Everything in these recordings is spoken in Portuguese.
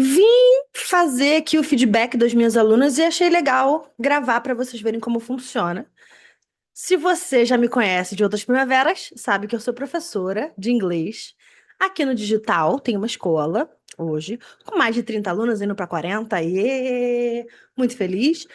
Vim fazer aqui o feedback das minhas alunas e achei legal gravar para vocês verem como funciona. Se você já me conhece de outras primaveras, sabe que eu sou professora de inglês aqui no digital. Tenho uma escola hoje com mais de 30 alunos, indo para 40. E muito feliz.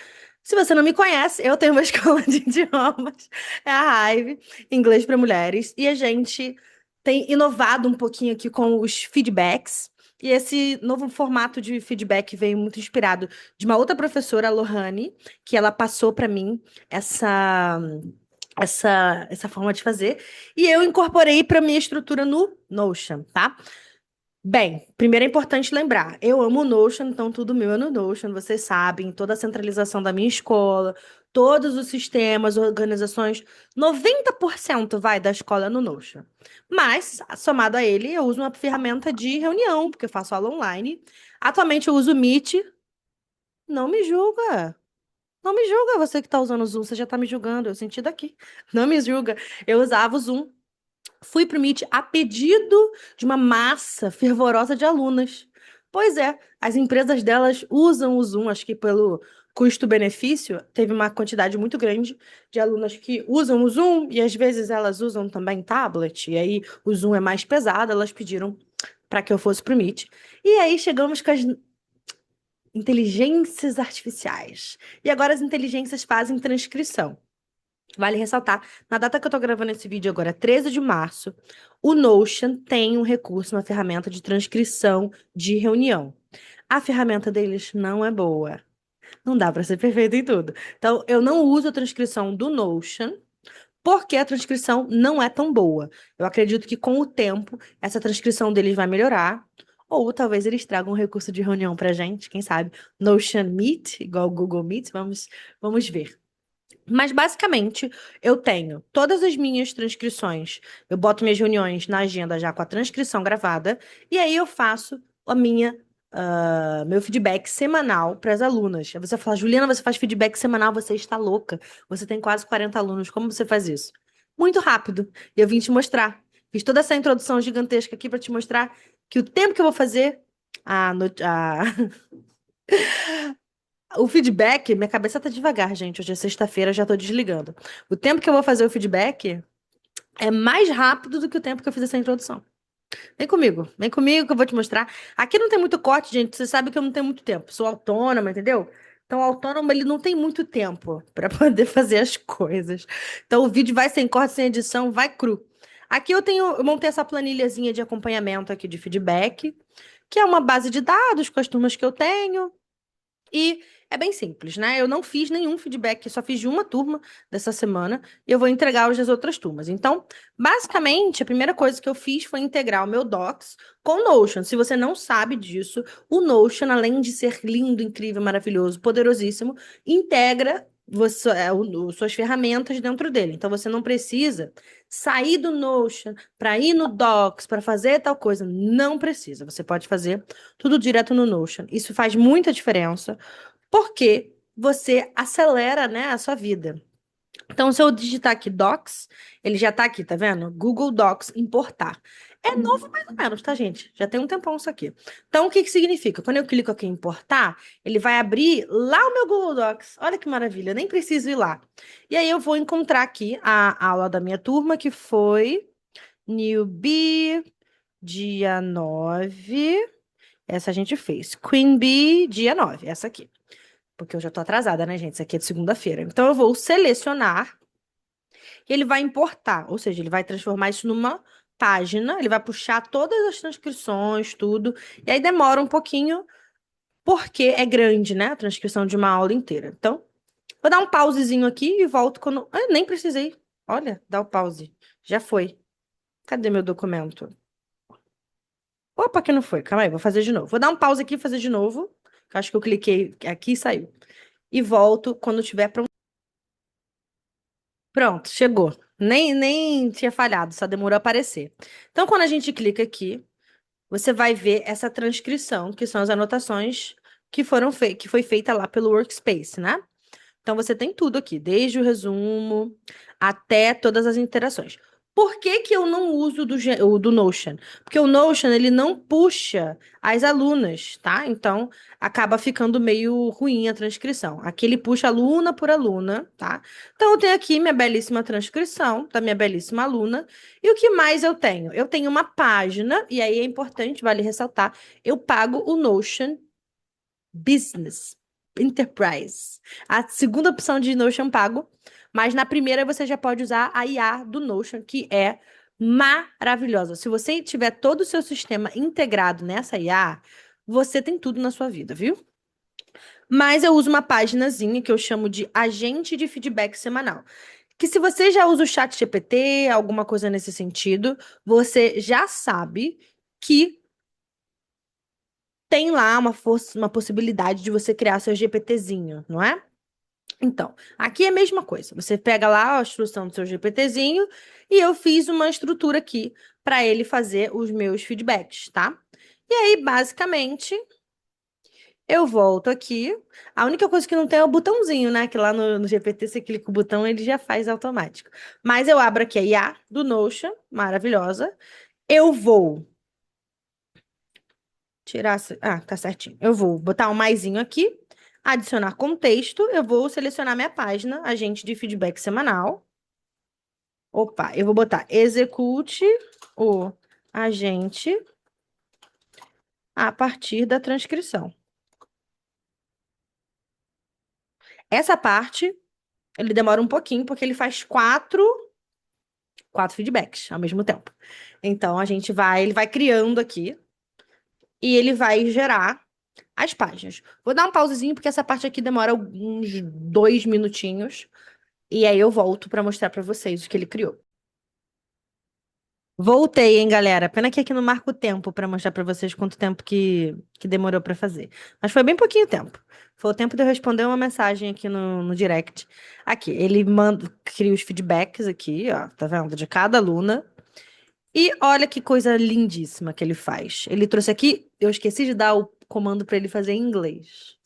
Se você não me conhece, eu tenho uma escola de idiomas, é a Hive, inglês para mulheres, e a gente tem inovado um pouquinho aqui com os feedbacks. E esse novo formato de feedback veio muito inspirado de uma outra professora, a Lohane, que ela passou para mim essa essa forma de fazer e eu incorporei para minha estrutura no Notion, tá? Bem, primeiro é importante lembrar, eu amo o Notion, então tudo meu é no Notion, vocês sabem, toda a centralização da minha escola, todos os sistemas, organizações, 90% vai da escola no Notion. Mas, somado a ele, eu uso uma ferramenta de reunião, porque eu faço aula online. Atualmente eu uso o Meet. Não me julga. Não me julga, você que tá usando o Zoom, você já tá me julgando, eu senti daqui. Não me julga. Eu usava o Zoom. Fui pro Meet a pedido de uma massa fervorosa de alunas. Pois é, as empresas delas usam o Zoom, acho que pelo custo-benefício, teve uma quantidade muito grande de alunas que usam o Zoom e às vezes elas usam também tablet, e aí o Zoom é mais pesado, elas pediram para que eu fosse pro Meet. E aí chegamos com as inteligências artificiais. E agora as inteligências fazem transcrição. Vale ressaltar, na data que eu tô gravando esse vídeo agora, 13 de março, o Notion tem um recurso, uma ferramenta de transcrição de reunião. A ferramenta deles não é boa. Não dá para ser perfeito em tudo. Então, eu não uso a transcrição do Notion porque a transcrição não é tão boa. Eu acredito que com o tempo essa transcrição deles vai melhorar. Ou talvez eles tragam um recurso de reunião pra gente, quem sabe? Notion Meet, igual o Google Meet, vamos ver. Mas basicamente, eu tenho todas as minhas transcrições. Eu boto minhas reuniões na agenda já com a transcrição gravada, e aí eu faço meu feedback semanal para as alunas. Aí você fala, Juliana, você faz feedback semanal, você está louca. Você tem quase 40 alunos, como você faz isso? Muito rápido. E eu vim te mostrar. Fiz toda essa introdução gigantesca aqui para te mostrar que o tempo que eu vou fazer. A, no- a, O feedback, minha cabeça tá devagar, gente. Hoje é sexta-feira, já tô desligando. O tempo que eu vou fazer o feedback é mais rápido do que o tempo que eu fiz essa introdução. Vem comigo que eu vou te mostrar. Aqui não tem muito corte, gente. Você sabe que eu não tenho muito tempo. Sou autônoma, entendeu? Então, o autônomo, ele não tem muito tempo para poder fazer as coisas. Então, o vídeo vai sem corte, sem edição, vai cru. Aqui eu montei essa planilhazinha de acompanhamento aqui de feedback, que é uma base de dados com as turmas que eu tenho. E é bem simples, né? Eu não fiz nenhum feedback, só fiz de uma turma dessa semana e eu vou entregar os das outras turmas. Então, basicamente, a primeira coisa que eu fiz foi integrar o meu Docs com o Notion. Se você não sabe disso, o Notion, além de ser lindo, incrível, maravilhoso, poderosíssimo, integra suas ferramentas dentro dele. Então, você não precisa sair do Notion para ir no Docs, para fazer tal coisa. Não precisa. Você pode fazer tudo direto no Notion. Isso faz muita diferença, porque você acelera, né, a sua vida. Então, se eu digitar aqui Docs, ele já tá aqui, tá vendo? Google Docs, importar. É novo mais ou menos, tá, gente? Já tem um tempão isso aqui. Então, o que que significa? Quando eu clico aqui em importar, ele vai abrir lá o meu Google Docs. Olha que maravilha, nem preciso ir lá. E aí eu vou encontrar aqui a aula da minha turma, que foi Newbie, dia 9. Essa a gente fez. Queen Bee, dia 9, essa aqui. Porque eu já tô atrasada, né, gente? Isso aqui é de segunda-feira. Então, eu vou selecionar e ele vai importar. Ou seja, ele vai transformar isso numa página. Ele vai puxar todas as transcrições, tudo. E aí demora um pouquinho, porque é grande, né? A transcrição de uma aula inteira. Então, vou dar um pausezinho aqui e volto quando. Ah, nem precisei. Olha, dá o pause. Já foi. Cadê meu documento? Opa, que não foi. Calma aí, vou fazer de novo. Vou dar um pause aqui e fazer de novo. Que eu acho que eu cliquei aqui e saiu. E volto quando tiver pronto. Pronto, chegou. Nem tinha falhado, só demorou a aparecer. Então, quando a gente clica aqui, você vai ver essa transcrição, que são as anotações que foi feita lá pelo Workspace, né? Então, você tem tudo aqui, desde o resumo até todas as interações. Por que que eu não uso o do Notion? Porque o Notion, ele não puxa as alunas, tá? Então, acaba ficando meio ruim a transcrição. Aqui ele puxa aluna por aluna, tá? Então, eu tenho aqui minha belíssima transcrição da minha belíssima aluna. E o que mais eu tenho? Eu tenho uma página, e aí é importante, vale ressaltar, eu pago o Notion Business, Enterprise. A segunda opção de Notion pago, mas na primeira você já pode usar a IA do Notion, que é maravilhosa. Se você tiver todo o seu sistema integrado nessa IA, você tem tudo na sua vida, viu? Mas eu uso uma paginazinha que eu chamo de agente de feedback semanal. Que se você já usa o chat GPT, alguma coisa nesse sentido, você já sabe que tem lá uma possibilidade de você criar seu GPTzinho, não é? Então, aqui é a mesma coisa. Você pega lá a instrução do seu GPTzinho e eu fiz uma estrutura aqui para ele fazer os meus feedbacks, tá? E aí, basicamente, eu volto aqui. A única coisa que não tem é o botãozinho, né? Que lá no GPT você clica o botão, ele já faz automático. Mas eu abro aqui a IA do Notion, maravilhosa. Eu vou tirar. Ah, tá certinho. Eu vou botar um maisinho aqui, adicionar contexto. Eu vou selecionar minha página, agente de feedback semanal. Opa, eu vou botar execute o agente a partir da transcrição. Essa parte, ele demora um pouquinho, porque ele faz quatro feedbacks ao mesmo tempo. Então, ele vai criando aqui e ele vai gerar as páginas. Vou dar um pausezinho, porque essa parte aqui demora uns 2 minutinhos. E aí eu volto para mostrar para vocês o que ele criou. Voltei, hein, galera? Pena que aqui não marca o tempo para mostrar para vocês quanto tempo que demorou para fazer. Mas foi bem pouquinho tempo. Foi o tempo de eu responder uma mensagem aqui no direct. Aqui, ele manda, cria os feedbacks aqui, ó, tá vendo? De cada aluna. E olha que coisa lindíssima que ele faz. Ele trouxe aqui, eu esqueci de dar o comando para ele fazer em inglês.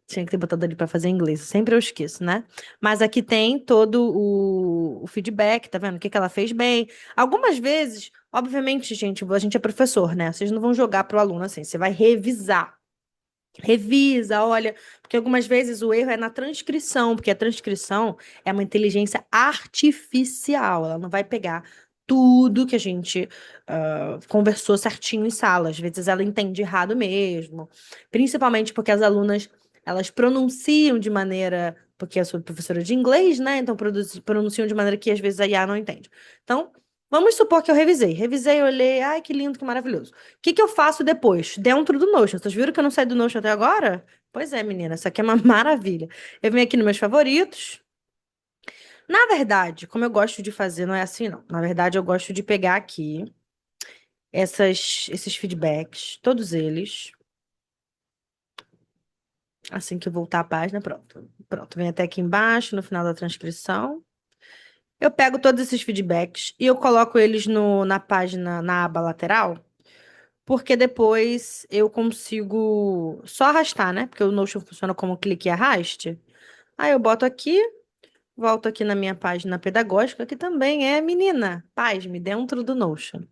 Tinha que ter botado ali para fazer em inglês. Sempre eu esqueço, né? Mas aqui tem todo o feedback, tá vendo? O que que ela fez bem. Algumas vezes, obviamente, gente, a gente é professor, né? Vocês não vão jogar pro aluno assim. Você vai revisar. Revisa, olha, porque algumas vezes o erro é na transcrição, porque a transcrição é uma inteligência artificial, ela não vai pegar tudo que a gente conversou certinho em sala. Às vezes ela entende errado mesmo, principalmente porque as alunas elas pronunciam de maneira, porque eu sou professora de inglês, né? Então pronunciam de maneira que às vezes a IA não entende. Então, vamos supor que eu revisei, olhei, ai, que lindo, que maravilhoso. O que que eu faço depois? Dentro do Notion. Vocês viram que eu não saí do Notion até agora? Pois é, menina, isso aqui é uma maravilha. Eu venho aqui nos meus favoritos. Na verdade, como eu gosto de fazer, não é assim, não. Na verdade, eu gosto de pegar aqui esses feedbacks, todos eles. Assim que eu voltar à página, pronto. Pronto, vem até aqui embaixo, no final da transcrição. Eu pego todos esses feedbacks e eu coloco eles na página, na aba lateral. Porque depois eu consigo só arrastar, né? Porque o Notion funciona como clique e arraste. Aí eu boto aqui, volto aqui na minha página pedagógica, que também é, menina, pasme, dentro do Notion.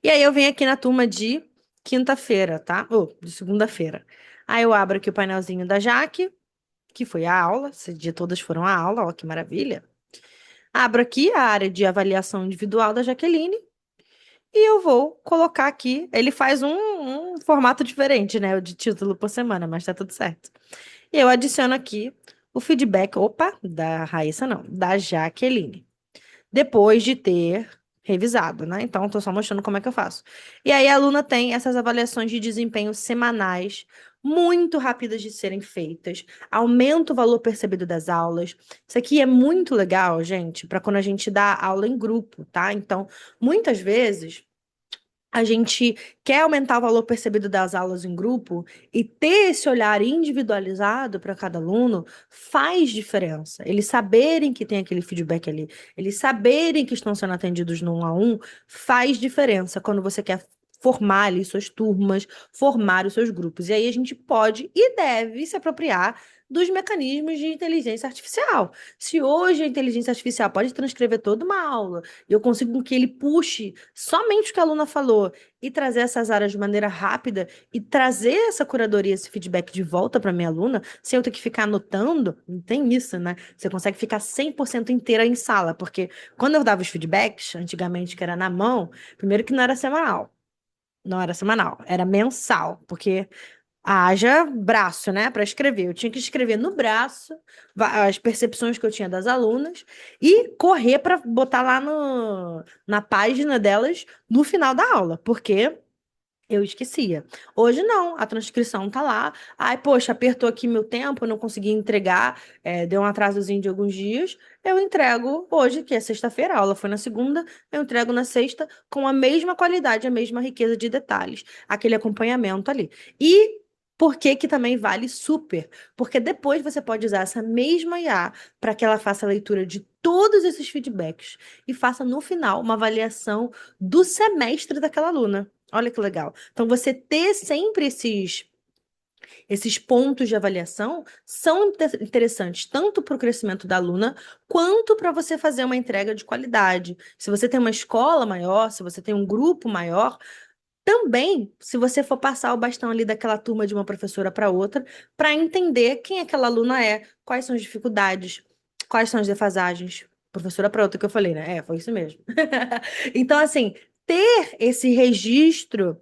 E aí eu venho aqui na turma de quinta-feira, tá? Ou de segunda-feira. Aí eu abro aqui o painelzinho da Jaque, que foi a aula. Esse dia todas foram a aula, ó, que maravilha. Abro aqui a área de avaliação individual da Jaqueline. E eu vou colocar aqui. Ele faz um formato diferente, né? O de título por semana, mas tá tudo certo. E eu adiciono aqui o feedback, opa, da Raíssa não, da Jaqueline. Depois de ter revisado, né? Então, tô só mostrando como é que eu faço. E aí, a aluna tem essas avaliações de desempenho semanais, muito rápidas de serem feitas, aumenta o valor percebido das aulas. Isso aqui é muito legal, gente, para quando a gente dá aula em grupo, tá? Então, muitas vezes a gente quer aumentar o valor percebido das aulas em grupo e ter esse olhar individualizado para cada aluno faz diferença. Eles saberem que tem aquele feedback ali, eles saberem que estão sendo atendidos no 1 a 1, faz diferença quando você quer formar ali suas turmas, formar os seus grupos. E aí a gente pode e deve se apropriar dos mecanismos de inteligência artificial. Se hoje a inteligência artificial pode transcrever toda uma aula, e eu consigo com que ele puxe somente o que a aluna falou e trazer essas áreas de maneira rápida e trazer essa curadoria, esse feedback de volta para minha aluna, sem eu ter que ficar anotando, não tem isso, né? Você consegue ficar 100% inteira em sala, porque quando eu dava os feedbacks, antigamente que era na mão, primeiro que não era semanal. Não era semanal, era mensal, porque haja braço, né, para escrever. Eu tinha que escrever no braço as percepções que eu tinha das alunas e correr para botar lá na página delas no final da aula, porque eu esquecia. Hoje não, a transcrição tá lá. Ai, poxa, apertou aqui meu tempo, não consegui entregar, deu um atrasozinho de alguns dias. Eu entrego hoje, que é sexta-feira, a aula foi na segunda, eu entrego na sexta com a mesma qualidade, a mesma riqueza de detalhes, aquele acompanhamento ali. E por que que também vale super? Porque depois você pode usar essa mesma IA para que ela faça a leitura de todos esses feedbacks e faça no final uma avaliação do semestre daquela aluna. Olha que legal. Então, você ter sempre esses pontos de avaliação são interessantes, tanto para o crescimento da aluna, quanto para você fazer uma entrega de qualidade. Se você tem uma escola maior, se você tem um grupo maior, também, se você for passar o bastão ali daquela turma de uma professora para outra, para entender quem aquela aluna é, quais são as dificuldades, quais são as defasagens. Professora para outra que eu falei, né? Foi isso mesmo. Então, assim, ter esse registro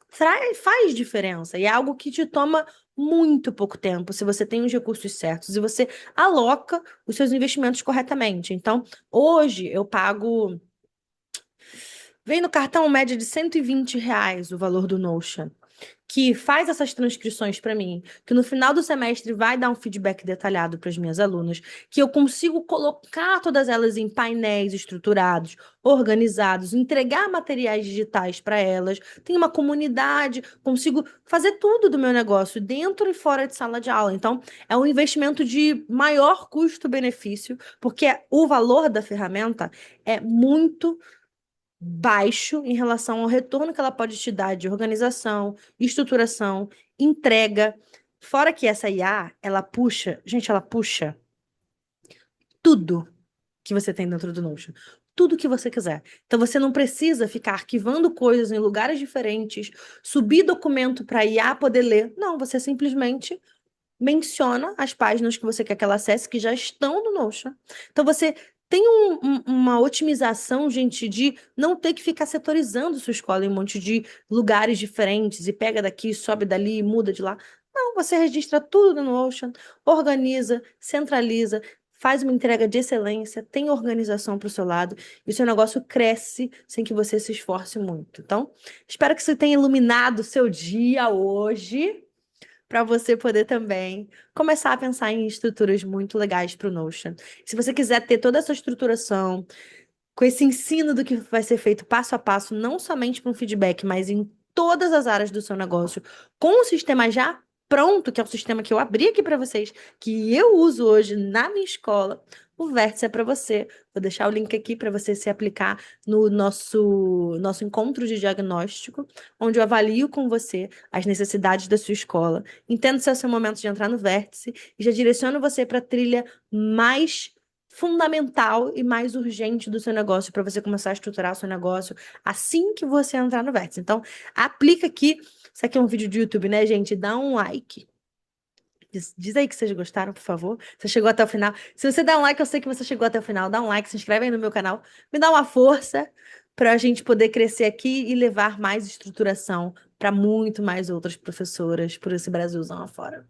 faz diferença e é algo que te toma muito pouco tempo se você tem os recursos certos e você aloca os seus investimentos corretamente. Então, hoje eu pago. Vem no cartão média de R$ 120 o valor do Notion, que faz essas transcrições para mim, que no final do semestre vai dar um feedback detalhado para as minhas alunas, que eu consigo colocar todas elas em painéis estruturados, organizados, entregar materiais digitais para elas, tem uma comunidade, consigo fazer tudo do meu negócio dentro e fora de sala de aula. Então, é um investimento de maior custo-benefício, porque o valor da ferramenta é muito baixo em relação ao retorno que ela pode te dar de organização, estruturação, entrega. Fora que essa IA, ela puxa, gente, ela puxa tudo que você tem dentro do Notion. Tudo que você quiser. Então você não precisa ficar arquivando coisas em lugares diferentes, subir documento para a IA poder ler. Não, você simplesmente menciona as páginas que você quer que ela acesse, que já estão no Notion. Então, você tem uma otimização, gente, de não ter que ficar setorizando sua escola em um monte de lugares diferentes e pega daqui, sobe dali, e muda de lá. Não, você registra tudo no Notion, organiza, centraliza, faz uma entrega de excelência, tem organização para o seu lado e o seu negócio cresce sem que você se esforce muito. Então, espero que você tenha iluminado o seu dia hoje para você poder também começar a pensar em estruturas muito legais para o Notion. Se você quiser ter toda essa estruturação, com esse ensino do que vai ser feito passo a passo, não somente para um feedback, mas em todas as áreas do seu negócio, com o sistema já pronto, que é o sistema que eu abri aqui para vocês, que eu uso hoje na minha escola, o Vértice é para você. Vou deixar o link aqui para você se aplicar no nosso encontro de diagnóstico, onde eu avalio com você as necessidades da sua escola, entendo se é o seu momento de entrar no Vértice e já direciono você para a trilha mais fundamental e mais urgente do seu negócio para você começar a estruturar o seu negócio assim que você entrar no Vértice. Então, aplica aqui. Isso aqui é um vídeo de YouTube, né, gente? Dá um like. Diz aí que vocês gostaram, por favor. Você chegou até o final. Se você dá um like, eu sei que você chegou até o final. Dá um like, se inscreve aí no meu canal. Me dá uma força para a gente poder crescer aqui e levar mais estruturação para muito mais outras professoras por esse Brasilzão afora.